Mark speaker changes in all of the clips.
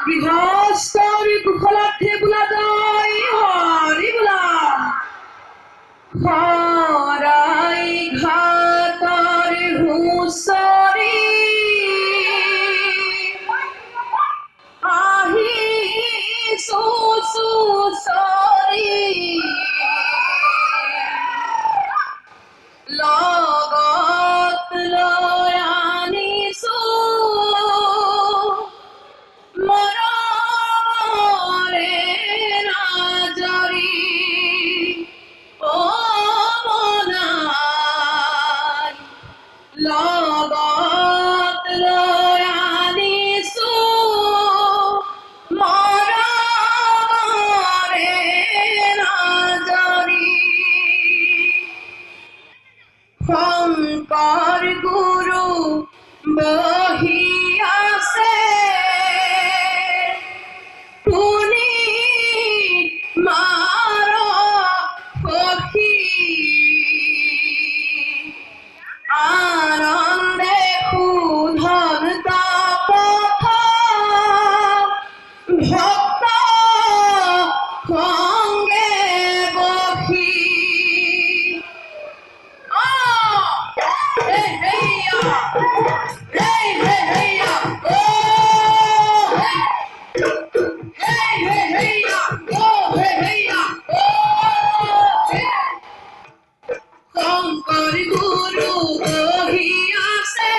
Speaker 1: গৃহস্থৰ কুশলাৰ্থে বোলা জয় হৰি বোলা শৰাই ঘাটৰ হুচৰি আহিছো চুচৰি লগত লৈ আনিছো লগত লৈ আনিছো মৰমৰে নাজৰি শংকৰ গুৰু বহি আছে শুনি মাৰ সখী আনন্দে শুধন্ত পথ ভক্ত সঙ্গে বহি শংকৰ গুৰু বহি আছে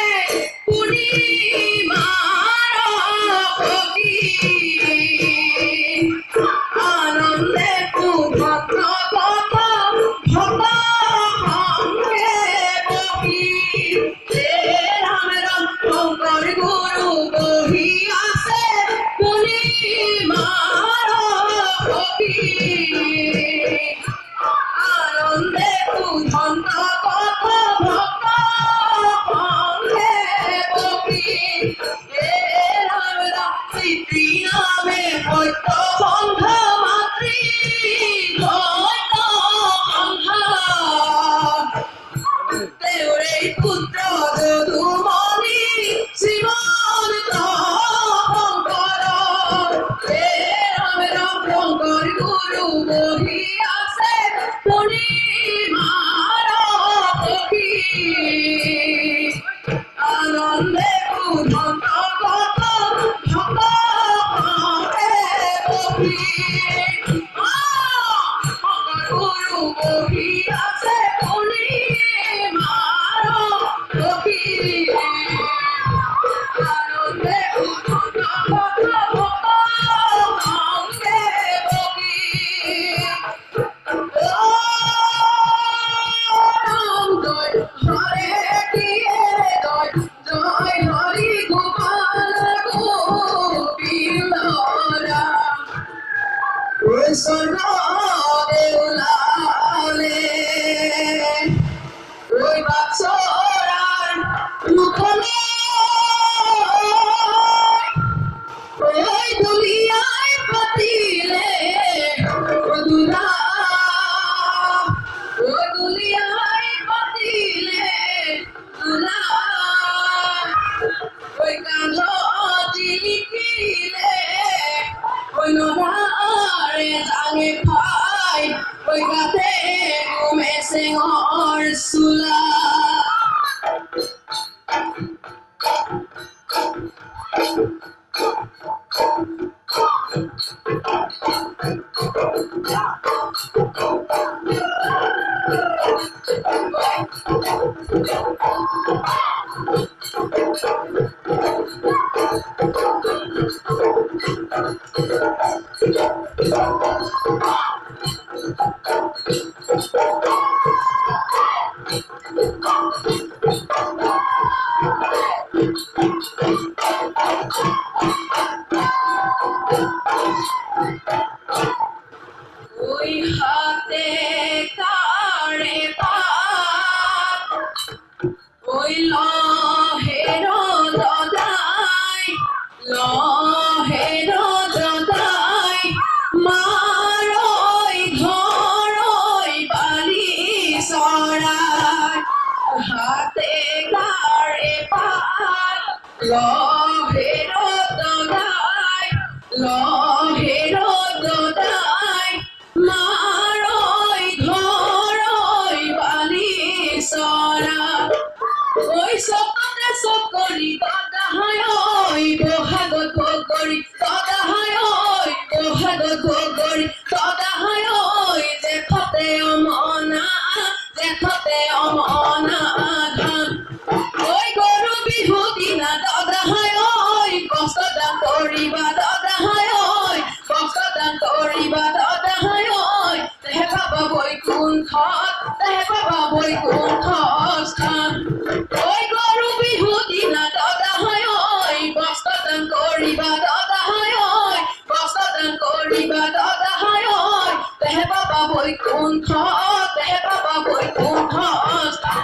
Speaker 1: শুনি মাৰ সখী আনন্দে শুধন্ত পথ ভক্ত সঙ্গে বহি ৰাম ৰাম শংকৰ গুৰু বহি আছে শুনি মাৰ সখী আনন্দে শুধন্ত পথ ভক্ত সঙ্গে বহি ৰাম ৰাম পিতৃ নামে সত্য সন্ধ মাতৃ সত্য সন্ধ তেওঁৰে পুত্ৰ যদুমণি শ্ৰীমন্ত শংকৰ ৰাম ৰাম শংকৰ গুৰু বহি আছে শুনি মাৰ সখী আনন্দে শুধন্ত পথ ভক্ত সঙ্গে বহি শংকৰ গুৰু বহি আছে শুনি মাৰ সখী আনন্দে শুধন্ত পথ ভক্ত সঙ্গে বহি রাম জয় হরে জয় জয় হরি গোপাল গোবিন্দ রাম কৃষ্ণ দেউলালে ওই বাছরার মুখলে ওই দুলিয়ায় পাতিলে দুলা ওই দুলিয়ায় পাতিলে দুলা ওই কাঁধ জিলিকিলে ওই নভারে জাগে ফাই ওই গাতে ঘুমে সিংহর সুলা ওই হাতে কাড়ে পাত ওই লহের দদাই লহের দদাই মারই ধরই বালি সরাই হাতে কাড়ে পাত লহের দদাই লহের দদাই মারই ধরই বালি সরা ওই সপতে সকরি দাদা হয় ওই বহাগত করি দাদা হয় ওই বহাগত করি দাদা হয় ওই দেখতে অমনা ধান ওই গরু বিহু দিনা দাদা হয় ওই কষ্ট দান করিবা দাদা হয় ওই কষ্ট দান করিবা দাদা হয় ওই দেহে বাবা বৈকুণ্ঠ স্থান ওই গরু বিহু দিনা দাদা হয় ওই কষ্ট দান করিবা দাদা হয় ওই কষ্ট দান করিবা দাদা হয় ওই দেহে বাবা বৈকুণ্ঠ স্থান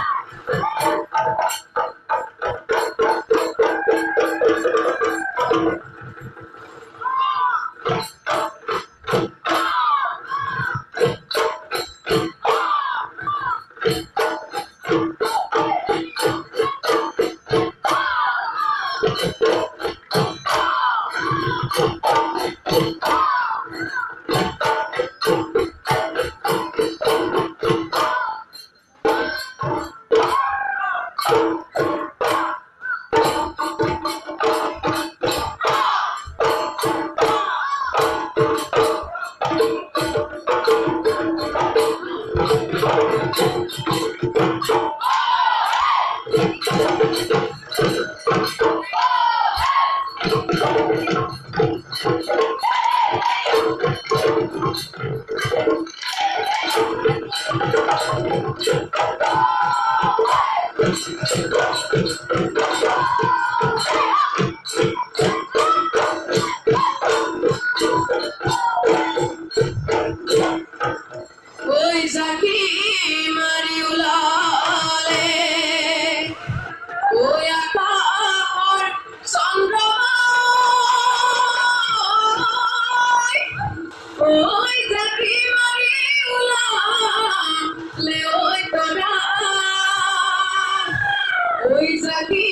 Speaker 1: ওই জাকি মারি উলালে ওই আকার চন্দ্রমায় ওই জাকি মারি উলালে ওই তোরা ওই জাকি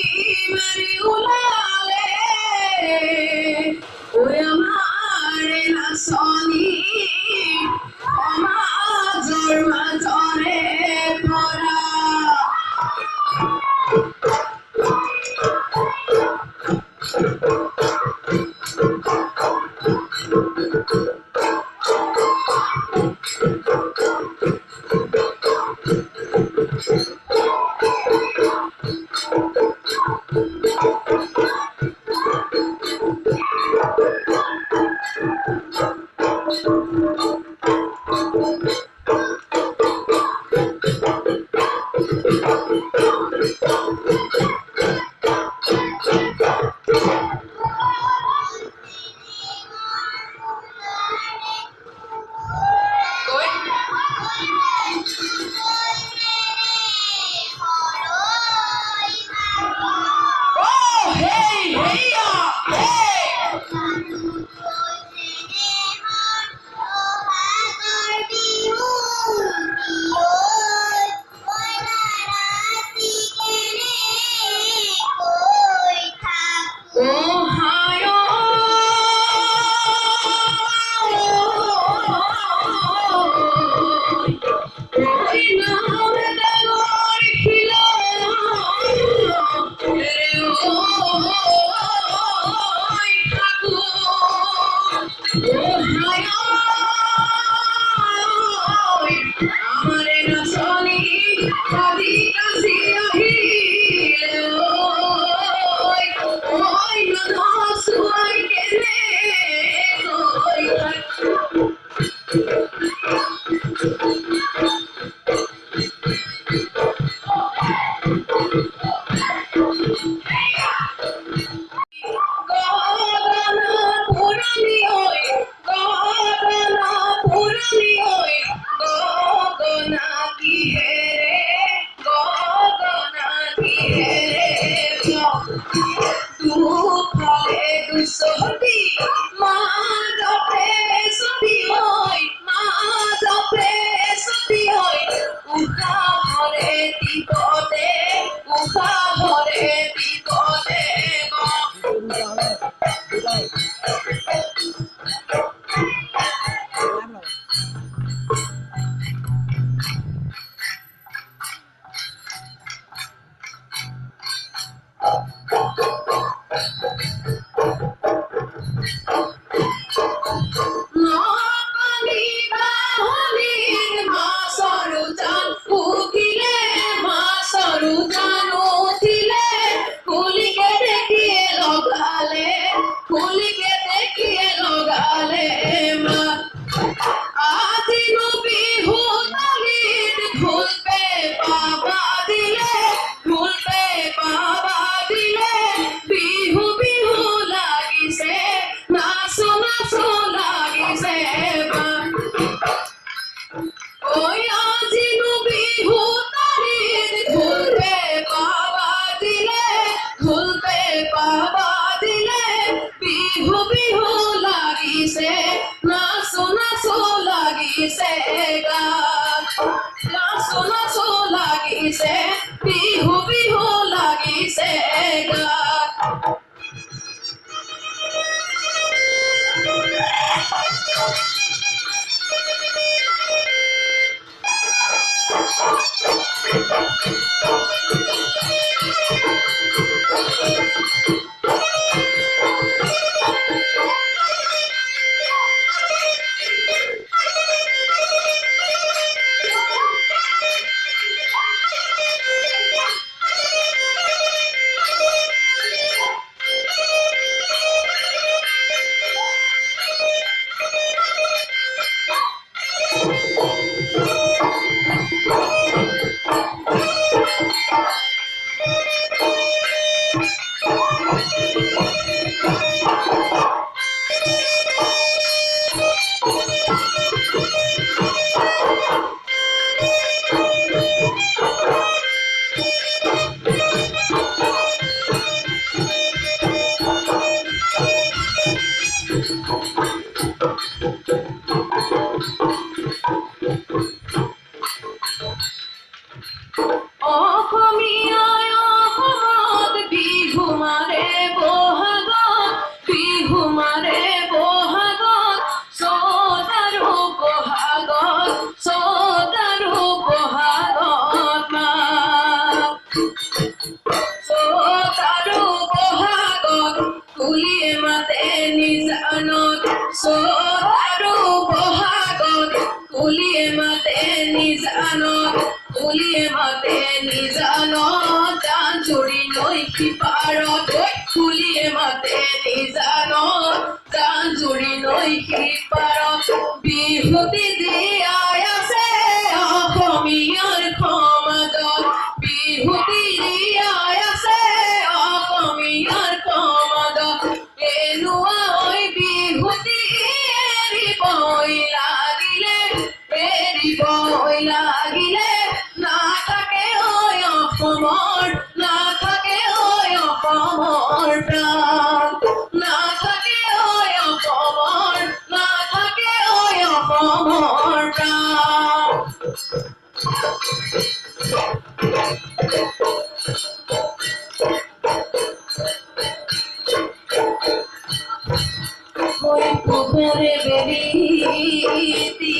Speaker 1: মারি উলালে ওই আমার নাচনি সমাজৰ মাজৰে পৰা সিপাৰত কুলিয়ে মাতে নিজানত জান জুৰি নৈ সিপাৰত বিহুতি জীয়াই আছে অসমীয়াৰ সমাজত বিহুতি জীয়াই আছে অসমীয়াৰ সমাজত এনুৱাই বিহুতি এৰিবই লাগিলে নাথাকে ঐ অসমৰ নাথাকে ঐ অসমৰ প্ৰাণ নাথাকে ঐ অসমৰ নাথাকে ঐ অসমৰ প্ৰাণ ঐ পোহৰে বেলিতি